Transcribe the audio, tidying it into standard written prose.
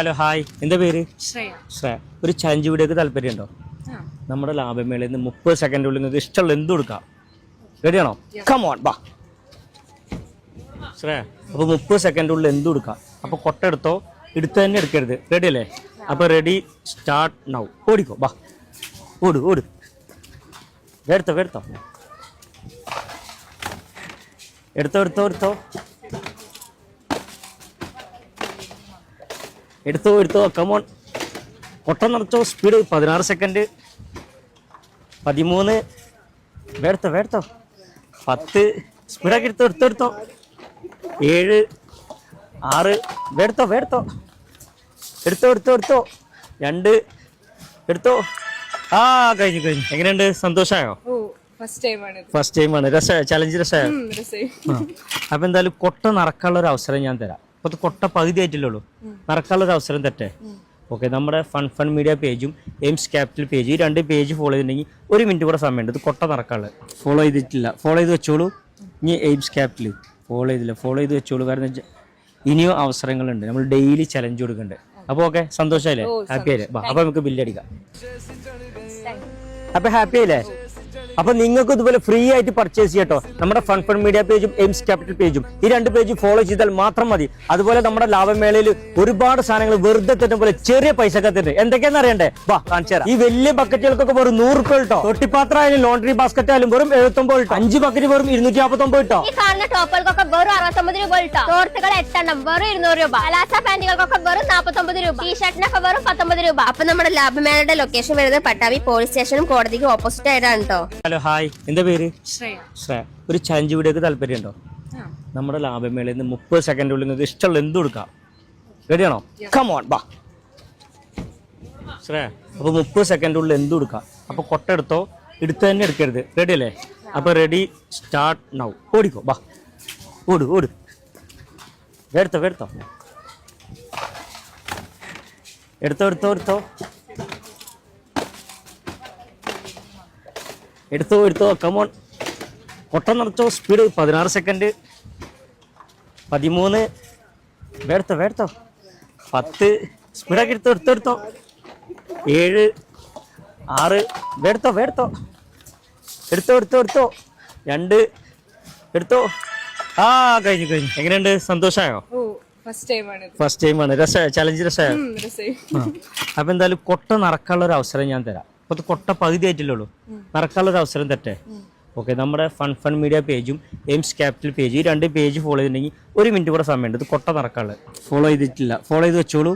Hello hi, എൻ്റെ പേര് ശ്രേയ. ശ്രേയ. ഒരു ചലഞ്ച് വീഡിയോക്ക് താല്പര്യമുണ്ടോ? നമ്മുടെ ലാഭമേളയിൽ നിന്ന് 30 സെക്കൻഡുള്ളിൽ നിങ്ങൾക്ക് ഇഷ്ടമുള്ള എന്ത് കൊടുക്കാം? റെഡിയാണോ? കമോൺ ബാ ശ്രേയ. അപ്പോൾ 30 സെക്കൻഡുള്ളിൽ എന്ത് കൊടുക്കാം? അപ്പോൾ കൊട്ട എടുത്തോ, എടുത്ത് തന്നെ എടുക്കരുത്. റെഡി അല്ലേ? അപ്പോൾ റെഡി സ്റ്റാർട്ട് നൗ. ഓടിക്കോ ബാ, ഓട് ഓട്. എടുത്തോ എടുത്തോ എടുത്തോ എടുത്തോ എടുത്തോ എടുത്തോ എടുത്തോ കമോൺ. കൊട്ട നിറച്ചോ, സ്പീഡ് 16 സെക്കൻഡ്, 13, വേർത്തോ വേർത്തോ, 10, സ്പീഡാക്കി എടുത്തോ എടുത്തോ എടുത്തോ, 7, 6, വേർത്തോ വേർത്തോ, എടുത്തോ എടുത്തോ എടുത്തോ, 2, എടുത്തോ. ആ കഴിഞ്ഞു കഴിഞ്ഞു. എങ്ങനെയുണ്ട്? സന്തോഷമായോ? ഫസ്റ്റ് ടൈമാണ്. രസമായോ? ചലഞ്ച് രസമായോ? അപ്പൊ എന്തായാലും കൊട്ട നടക്കാനുള്ള ഒരു അവസരം ഞാൻ തരാം. ഇപ്പൊ കൊട്ട പകുതി ആയിട്ടില്ലുള്ളൂ, നടക്കാനുള്ള ഒരു അവസരം തട്ടെ. ഓക്കെ, നമ്മുടെ ഫൺ മീഡിയ പേജും എയിംസ് ക്യാപിറ്റൽ പേജ്, ഈ 2 പേജ് ഫോളോ ചെയ്തിട്ടുണ്ടെങ്കിൽ 1 മിനിറ്റ് കൂടെ സമയമുണ്ട്. ഇത് കൊട്ട നടക്കാനുള്ളത്. ഫോളോ ചെയ്തിട്ടില്ല, ഫോളോ ചെയ്ത് വെച്ചോളൂ. ഇനി എയിംസ് ക്യാപിറ്റൽ ഫോളോ ചെയ്തില്ല, ഫോളോ ചെയ്ത് വെച്ചോളൂ. കാരണം ഇനിയും അവസരങ്ങളുണ്ട്, നമ്മൾ ഡെയിലി ചലഞ്ച് കൊടുക്കുന്നുണ്ട്. അപ്പോൾ ഓക്കെ, സന്തോഷമായില്ലേ? ഹാപ്പി ആയില്ലേ? അപ്പോൾ നമുക്ക് ബില്ലടിക്കാം. അപ്പോൾ ഹാപ്പി ആയില്ലേ? അപ്പൊ നിങ്ങൾക്ക് ഇതുപോലെ ഫ്രീ ആയിട്ട് പർച്ചേസ് ചെയ്യട്ടോ. നമ്മുടെ ഫൺ മീഡിയ പേജും എയിംസ് ക്യാപിറ്റൽ പേജും, ഈ 2 പേജ് ഫോളോ ചെയ്താൽ മാത്രം മതി. അതുപോലെ നമ്മുടെ ലാഭമേളയിൽ ഒരുപാട് സാധനങ്ങൾ വെറുതെ തരുന്ന പോലെ ചെറിയ പൈസക്ക് തരുന്നത്. എന്തൊക്കെയാണെന്ന് അറിയണ്ടേ? വാ കാണിച്ചു തരാം. ഈ വലിയ ബക്കറ്റുകൾക്കൊക്കെ വെറും 100 രൂപ കേട്ടോ. തൊട്ടിപ്പാത്രം ആയാലും ലോണ്ടറി ബാസ്ക്കറ്റ് ആയാലും വെറും 79 കേട്ടോ. 5 ബക്കറ്റ് വെറും 249 കേട്ടോ. ഈ കാണുന്ന ടോപ്പുകൾക്കൊക്കെ വെറും 69 രൂപ കേട്ടോ. ടോർത്തുകൾ 8 എണ്ണം വെറും 200 രൂപ. അലാസ പാന്റുകൾക്കൊക്കെ വെറും 49 രൂപ. ടീഷർട്ടിനൊക്കെ വെറും 19 രൂപ. അപ്പൊ നമ്മുടെ ലാഭമേളയുടെ ലൊക്കേഷൻ വരുന്നത് പട്ടാമ്പി പോലീസ് സ്റ്റേഷനും കോടതിക്ക് ഓപ്പോസിറ്റ് ആയിട്ടാണ് കേട്ടോ. ഹലോ ഹായ്, എൻ്റെ പേര് ശ്രേയ. ശ്രേയ. ഒരു ചലഞ്ച് വീഡിയോക്ക് താല്പര്യമുണ്ടോ? നമ്മുടെ ലാഭമേളയിൽ നിന്ന് 30 സെക്കൻഡുള്ളിൽ നിങ്ങൾക്ക് ഇഷ്ടമുള്ള എന്ത് കൊടുക്കാം? റെഡിയാണോ? കമോൺ ബാ ശ്രേയ. അപ്പോൾ 30 സെക്കൻഡുള്ളിൽ എന്ത് കൊടുക്കാം? അപ്പോൾ കൊട്ട എടുത്തോ, എടുത്ത് തന്നെ എടുക്കരുത്. റെഡി അല്ലേ? അപ്പോൾ റെഡി സ്റ്റാർട്ട് നൗ. ഓടിക്കോ ബാ, ഓട് ഓട്. എടുത്തോ എടുത്തോ എടുത്തോ എടുത്തോ എടുത്തോ എടുത്തോ എടുത്തോ കമോൺ. കൊട്ട നിറച്ചോ, സ്പീഡ് 16 സെക്കൻഡ്, 13, വേർത്തോ വേർത്തോ, 10, സ്പീഡാക്കി എടുത്തോ എടുത്തോ എടുത്തോ, 7, 6, വേർത്തോ വേർത്തോ, എടുത്തോ എടുത്തോ എടുത്തോ, 2, എടുത്തോ. ആ കഴിഞ്ഞു കഴിഞ്ഞു. എങ്ങനെയുണ്ട്? സന്തോഷമായോ? ഫസ്റ്റ് ടൈമാണ്. രസമായോ? ചലഞ്ച് രസമായോ? അപ്പൊ എന്തായാലും കൊട്ട നടക്കാനുള്ള ഒരു അവസരം ഞാൻ തരാം. അപ്പോൾ കൊട്ട പകുതി ആയിട്ടില്ലുള്ളൂ, നടക്കാനുള്ള ഒരു അവസരം തട്ടെ. ഓക്കെ, നമ്മുടെ ഫൺ മീഡിയ പേജും എയിംസ് ക്യാപിറ്റൽ പേജ്, ഈ 2 പേജ് ഫോളോ ചെയ്തിട്ടുണ്ടെങ്കിൽ 1 മിനിറ്റ് കൂടെ സമയമുണ്ട്. ഇത് കൊട്ട നടക്കാനുള്ളത്. ഫോളോ ചെയ്തിട്ടില്ല, ഫോളോ ചെയ്ത് വെച്ചോളൂ.